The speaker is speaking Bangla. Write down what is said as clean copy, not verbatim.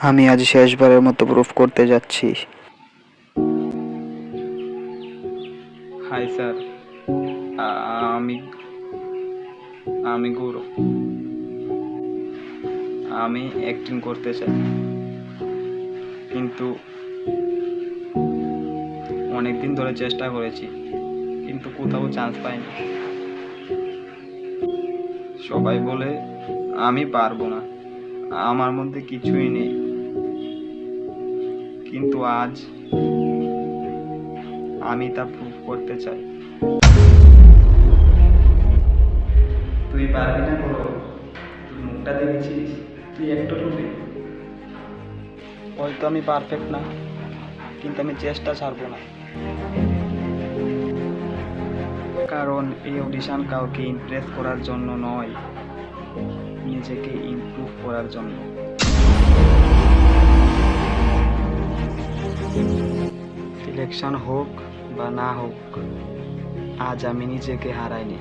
আমি আজ শেষবারের মতো প্রুফ করতে যাচ্ছি। হাই স্যার, আমি আমি গৌরব। আমি অ্যাক্টিং করতে চাই, কিন্তু অনেক দিন ধরে চেষ্টা করেছি, কিন্তু কোথাও চান্স পাইনি। সবাই বলে আমি পারবো না, আমার মধ্যে কিছুই নেই। কিন্তু আজ আমি তা প্রুফ করতে চাই। তুই পারবি না গৌরব, তুই মুখটা দেখেছিস, তুই একটু টুবি। হয়তো আমি পারফেক্ট না, কিন্তু আমি চেষ্টা ছাড়বো না। কারণ এই অডিশন কাউকে ইমপ্রেস করার জন্য নয়, নিজেকে ইমপ্রুভ করার জন্য। সিলেকশন হোক বা না হোক, আজ আমি নিজেকে হারাইনি।